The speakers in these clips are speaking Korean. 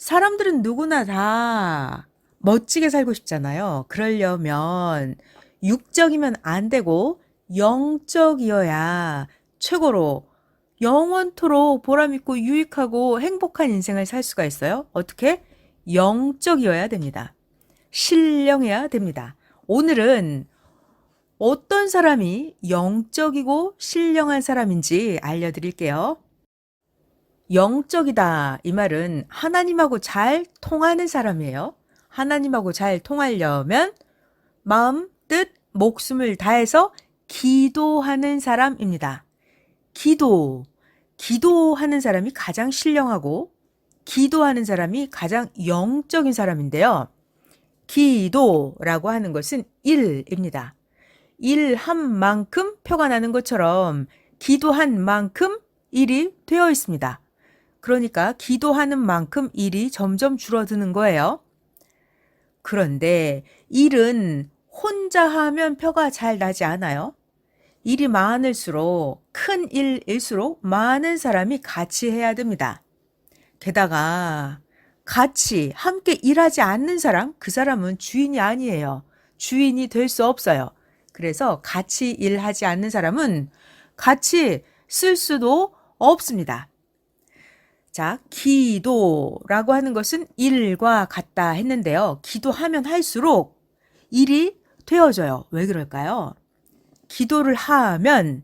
사람들은 누구나 다 멋지게 살고 싶잖아요. 그러려면 육적이면 안 되고 영적이어야 최고로 영원토록 보람있고 유익하고 행복한 인생을 살 수가 있어요. 어떻게? 영적이어야 됩니다. 신령해야 됩니다. 오늘은 어떤 사람이 영적이고 신령한 사람인지 알려드릴게요. 영적이다. 이 말은 하나님하고 잘 통하는 사람이에요. 하나님하고 잘 통하려면 마음, 뜻, 목숨을 다해서 기도하는 사람입니다. 기도하는 사람이 가장 신령하고 기도하는 사람이 가장 영적인 사람인데요. 기도라고 하는 것은 일입니다. 일한 만큼 표가 나는 것처럼 기도한 만큼 일이 되어 있습니다. 그러니까 기도하는 만큼 일이 점점 줄어드는 거예요. 그런데 일은 혼자 하면 표가 잘 나지 않아요. 일이 많을수록 큰 일일수록 많은 사람이 같이 해야 됩니다. 게다가 같이 함께 일하지 않는 사람, 그 사람은 주인이 아니에요. 주인이 될 수 없어요. 그래서 같이 일하지 않는 사람은 같이 쓸 수도 없습니다. 자, 기도라고 하는 것은 일과 같다 했는데요. 기도하면 할수록 일이 되어져요. 왜 그럴까요? 기도를 하면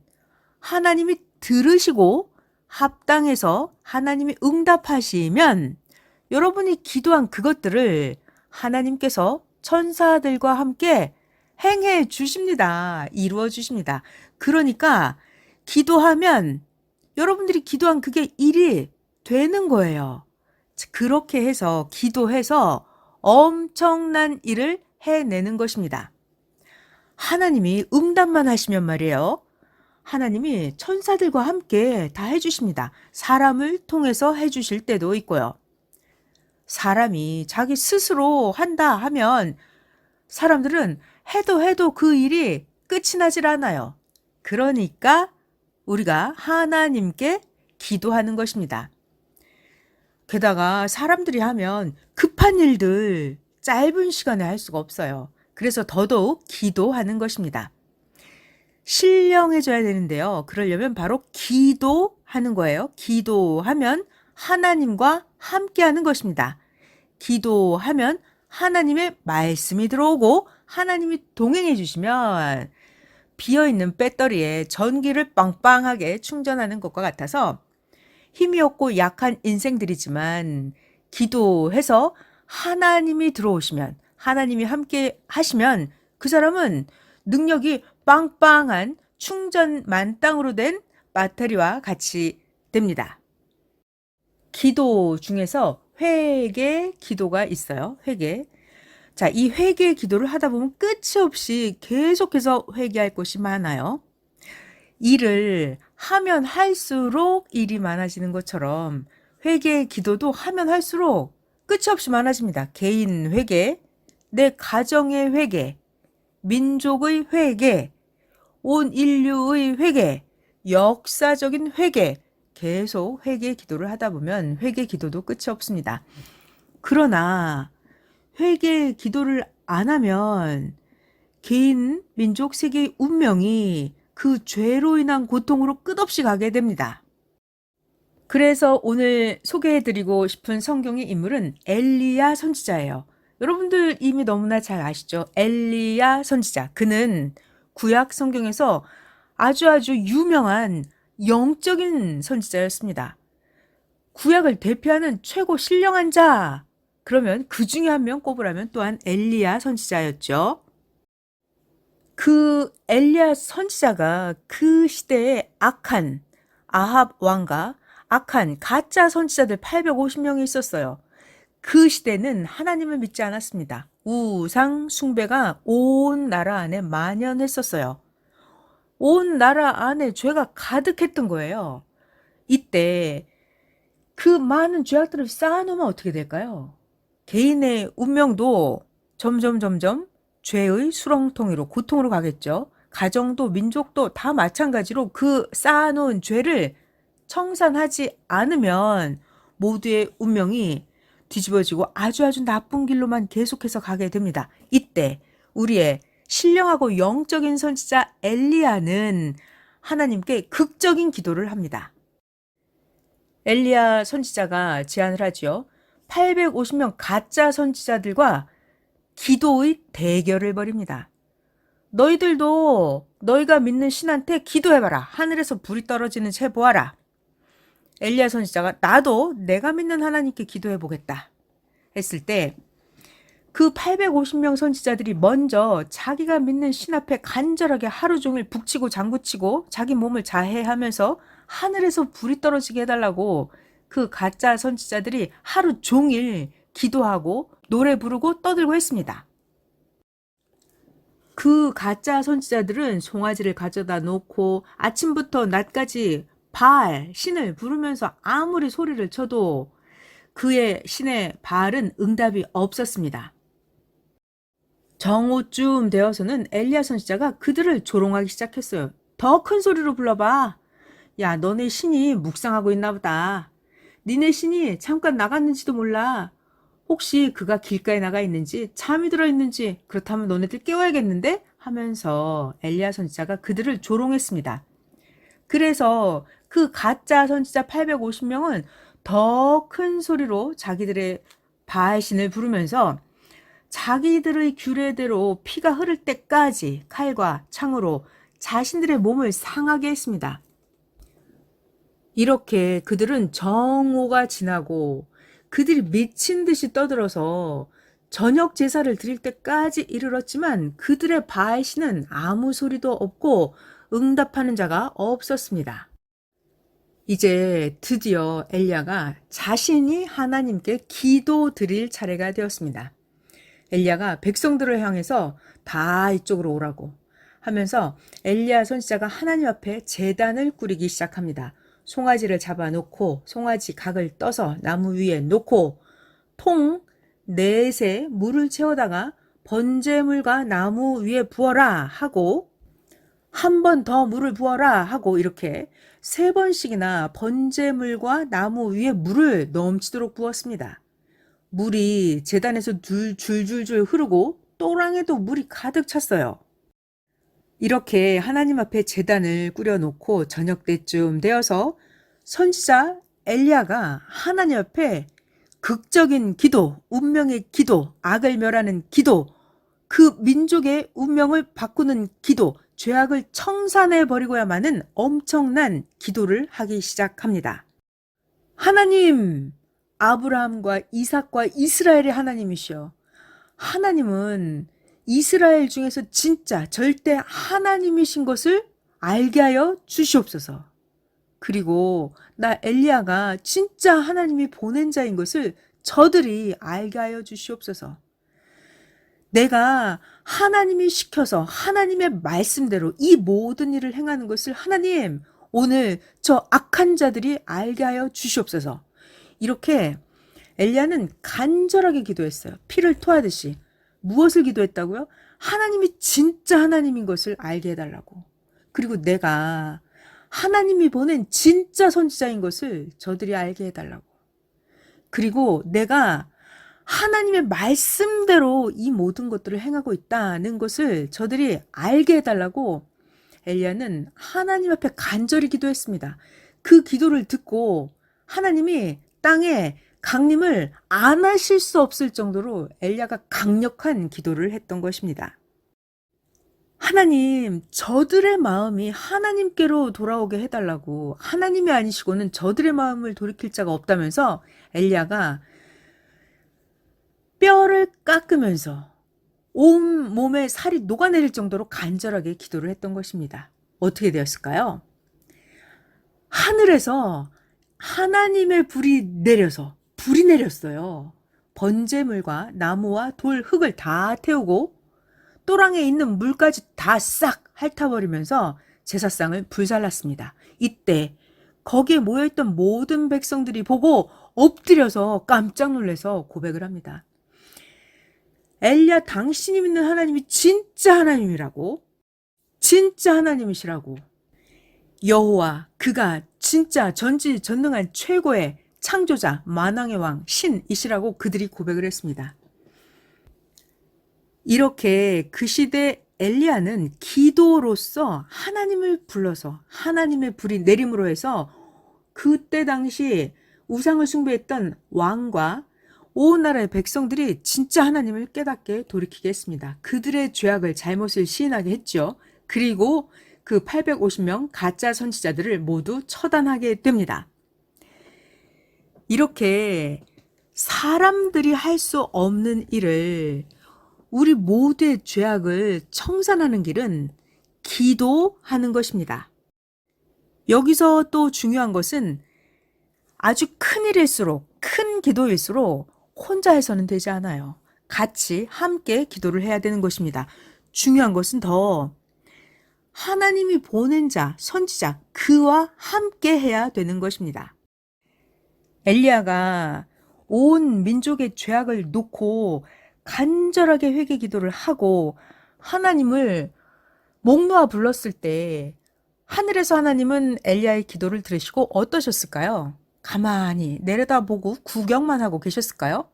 하나님이 들으시고 합당해서 하나님이 응답하시면 여러분이 기도한 그것들을 하나님께서 천사들과 함께 행해 주십니다. 이루어 주십니다. 그러니까 기도하면 여러분들이 기도한 그게 일이 되는 거예요. 그렇게 해서 기도해서 엄청난 일을 해내는 것입니다. 하나님이 응답만 하시면 말이에요. 하나님이 천사들과 함께 다 해주십니다. 사람을 통해서 해주실 때도 있고요. 사람이 자기 스스로 한다 하면 사람들은 해도 그 일이 끝이 나질 않아요. 그러니까 우리가 하나님께 기도하는 것입니다. 게다가 사람들이 하면 급한 일들 짧은 시간에 할 수가 없어요. 그래서 더더욱 기도하는 것입니다. 신령해져야 되는데요. 그러려면 바로 기도하는 거예요. 기도하면 하나님과 함께하는 것입니다. 기도하면 하나님의 말씀이 들어오고 하나님이 동행해 주시면 비어있는 배터리에 전기를 빵빵하게 충전하는 것과 같아서 힘이 없고 약한 인생들이지만 기도해서 하나님이 들어오시면 하나님이 함께 하시면 그 사람은 능력이 빵빵한 충전 만땅으로 된 배터리와 같이 됩니다. 기도 중에서 회개 기도가 있어요. 회개. 자, 이 회개 기도를 하다 보면 끝이 없이 계속해서 회개할 것이 많아요. 일을 하면 할수록 일이 많아지는 것처럼 회개 기도도 하면 할수록 끝이 없이 많아집니다. 개인 회개, 내 가정의 회개, 민족의 회개, 온 인류의 회개, 역사적인 회개, 계속 회개 기도를 하다 보면 회개 기도도 끝이 없습니다. 그러나 회개 기도를 안 하면 개인, 민족, 세계의 운명이 그 죄로 인한 고통으로 끝없이 가게 됩니다. 그래서 오늘 소개해드리고 싶은 성경의 인물은 엘리야 선지자예요. 여러분들 이미 너무나 잘 아시죠? 엘리야 선지자. 그는 구약 성경에서 아주 유명한 영적인 선지자였습니다. 구약을 대표하는 최고 신령한 자. 그러면 그 중에 한 명 꼽으라면 또한 엘리야 선지자였죠. 그 엘리야 선지자가 그 시대에 악한 아합 왕과 악한 가짜 선지자들 850명이 있었어요. 그 시대는 하나님을 믿지 않았습니다. 우상 숭배가 온 나라 안에 만연했었어요. 온 나라 안에 죄가 가득했던 거예요. 이때 그 많은 죄악들을 쌓아놓으면 어떻게 될까요? 개인의 운명도 점점 죄의 수렁텅이로 고통으로 가겠죠. 가정도 민족도 다 마찬가지로 그 쌓아놓은 죄를 청산하지 않으면 모두의 운명이 뒤집어지고 아주 나쁜 길로만 계속해서 가게 됩니다. 이때 우리의 신령하고 영적인 선지자 엘리야는 하나님께 극적인 기도를 합니다. 엘리야 선지자가 제안을 하지요. 850명 가짜 선지자들과 기도의 대결을 벌입니다. 너희들도 너희가 믿는 신한테 기도해봐라. 하늘에서 불이 떨어지는 채 보아라. 엘리야 선지자가 나도 내가 믿는 하나님께 기도해보겠다 했을 때 그 850명 선지자들이 먼저 자기가 믿는 신 앞에 간절하게 하루 종일 북치고 장구치고 자기 몸을 자해하면서 하늘에서 불이 떨어지게 해달라고 그 가짜 선지자들이 하루 종일 기도하고 노래 부르고 떠들고 했습니다. 그 가짜 선지자들은 송아지를 가져다 놓고 아침부터 낮까지 바알 신을 부르면서 아무리 소리를 쳐도 그의 신의 바알은 응답이 없었습니다. 정오쯤 되어서는 엘리야 선지자가 그들을 조롱하기 시작했어요. 더 큰 소리로 불러봐. 야, 너네 신이 묵상하고 있나 보다. 니네 신이 잠깐 나갔는지도 몰라. 혹시 그가 길가에 나가 있는지 잠이 들어 있는지 그렇다면 너네들 깨워야겠는데? 하면서 엘리야 선지자가 그들을 조롱했습니다. 그래서 그 가짜 선지자 850명은 더 큰 소리로 자기들의 바알 신을 부르면서 자기들의 규례대로 피가 흐를 때까지 칼과 창으로 자신들의 몸을 상하게 했습니다. 이렇게 그들은 정오가 지나고 그들이 미친 듯이 떠들어서 저녁 제사를 드릴 때까지 이르렀지만 그들의 바알 신은 아무 소리도 없고 응답하는 자가 없었습니다. 이제 드디어 엘리야가 자신이 하나님께 기도 드릴 차례가 되었습니다. 엘리야가 백성들을 향해서 다 이쪽으로 오라고 하면서 엘리야 선지자가 하나님 앞에 제단을 꾸리기 시작합니다. 송아지를 잡아놓고 송아지 각을 떠서 나무 위에 놓고 통 넷에 물을 채워다가 번제물과 나무 위에 부어라 하고 한 번 더 물을 부어라 하고 이렇게 3번씩이나 번제물과 나무 위에 물을 넘치도록 부었습니다. 물이 제단에서 줄줄줄 흐르고 또랑에도 물이 가득 찼어요. 이렇게 하나님 앞에 제단을 꾸려놓고 저녁 때쯤 되어서 선지자 엘리야가 하나님 앞에 극적인 기도, 운명의 기도, 악을 멸하는 기도, 그 민족의 운명을 바꾸는 기도, 죄악을 청산해 버리고야만은 엄청난 기도를 하기 시작합니다. 하나님, 아브라함과 이삭과 이스라엘의 하나님이시여. 하나님은 이스라엘 중에서 진짜 절대 하나님이신 것을 알게 하여 주시옵소서. 그리고 나 엘리야가 진짜 하나님이 보낸 자인 것을 저들이 알게 하여 주시옵소서. 내가 하나님이 시켜서 하나님의 말씀대로 이 모든 일을 행하는 것을 하나님 오늘 저 악한 자들이 알게 하여 주시옵소서. 이렇게 엘리야는 간절하게 기도했어요. 피를 토하듯이. 무엇을 기도했다고요? 하나님이 진짜 하나님인 것을 알게 해달라고. 그리고 내가 하나님이 보낸 진짜 선지자인 것을 저들이 알게 해달라고. 그리고 내가 하나님의 말씀대로 이 모든 것들을 행하고 있다는 것을 저들이 알게 해달라고 엘리야는 하나님 앞에 간절히 기도했습니다. 그 기도를 듣고 하나님이 땅에 강림을 안 하실 수 없을 정도로 엘리야가 강력한 기도를 했던 것입니다. 하나님, 저들의 마음이 하나님께로 돌아오게 해달라고. 하나님이 아니시고는 저들의 마음을 돌이킬 자가 없다면서 엘리야가 뼈를 깎으면서 온 몸에 살이 녹아내릴 정도로 간절하게 기도를 했던 것입니다. 어떻게 되었을까요? 하늘에서 하나님의 불이 내렸어요. 번제물과 나무와 돌, 흙을 다 태우고 또랑에 있는 물까지 다 싹 핥아버리면서 제사상을 불살랐습니다. 이때 거기에 모여있던 모든 백성들이 보고 엎드려서 깜짝 놀라서 고백을 합니다. 엘리야, 당신이 믿는 하나님이 진짜 하나님이라고, 진짜 하나님이시라고. 여호와, 그가 진짜 전지전능한 최고의 창조자, 만왕의 왕, 신이시라고 그들이 고백을 했습니다. 이렇게 그 시대 엘리야는 기도로서 하나님을 불러서 하나님의 불이 내림으로 해서 그때 당시 우상을 숭배했던 왕과 온 나라의 백성들이 진짜 하나님을 깨닫게 돌이키게 했습니다. 그들의 죄악을 잘못을 시인하게 했죠. 그리고 그 850명 가짜 선지자들을 모두 처단하게 됩니다. 이렇게 사람들이 할 수 없는 일을 우리 모두의 죄악을 청산하는 길은 기도하는 것입니다. 여기서 또 중요한 것은 아주 큰 일일수록 큰 기도일수록 혼자 해서는 되지 않아요. 같이 함께 기도를 해야 되는 것입니다. 중요한 것은 더 하나님이 보낸 자, 선지자, 그와 함께 해야 되는 것입니다. 엘리야가 온 민족의 죄악을 놓고 간절하게 회개 기도를 하고 하나님을 목 놓아 불렀을 때 하늘에서 하나님은 엘리야의 기도를 들으시고 어떠셨을까요? 가만히 내려다보고 구경만 하고 계셨을까요?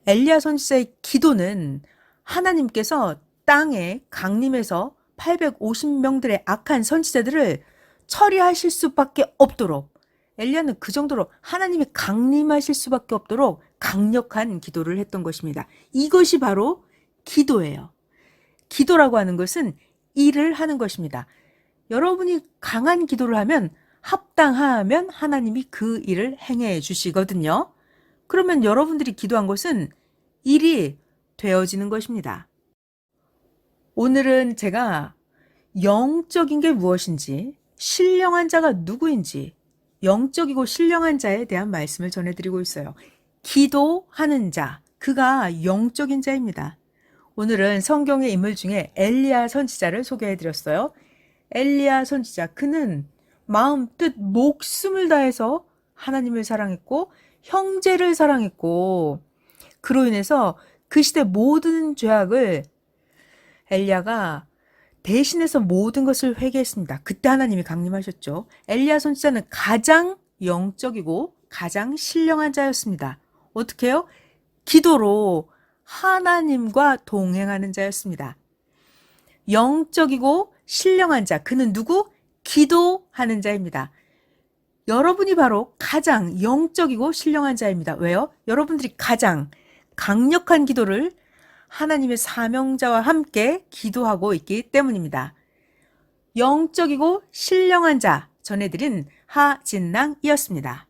엘리야 선지자의 기도는 하나님께서 땅에 강림해서 850명들의 악한 선지자들을 처리하실 수밖에 없도록 엘리야는 그 정도로 하나님이 강림하실 수밖에 없도록 강력한 기도를 했던 것입니다. 이것이 바로 기도예요. 기도라고 하는 것은 일을 하는 것입니다. 여러분이 강한 기도를 하면 합당하면 하나님이 그 일을 행해 주시거든요. 그러면 여러분들이 기도한 것은 일이 되어지는 것입니다. 오늘은 제가 영적인 게 무엇인지, 신령한 자가 누구인지, 영적이고 신령한 자에 대한 말씀을 전해드리고 있어요. 기도하는 자, 그가 영적인 자입니다. 오늘은 성경의 인물 중에 엘리야 선지자를 소개해드렸어요. 엘리야 선지자, 그는 마음, 뜻, 목숨을 다해서 하나님을 사랑했고 형제를 사랑했고 그로 인해서 그 시대 모든 죄악을 엘리야가 대신해서 모든 것을 회개했습니다. 그때 하나님이 강림하셨죠. 엘리야 선지자는 가장 영적이고 가장 신령한 자였습니다. 어떻게 해요? 기도로 하나님과 동행하는 자였습니다. 영적이고 신령한 자, 그는 누구? 기도하는 자입니다. 여러분이 바로 가장 영적이고 신령한 자입니다. 왜요? 여러분들이 가장 강력한 기도를 하나님의 사명자와 함께 기도하고 있기 때문입니다. 영적이고 신령한 자 전해드린 하진랑이었습니다.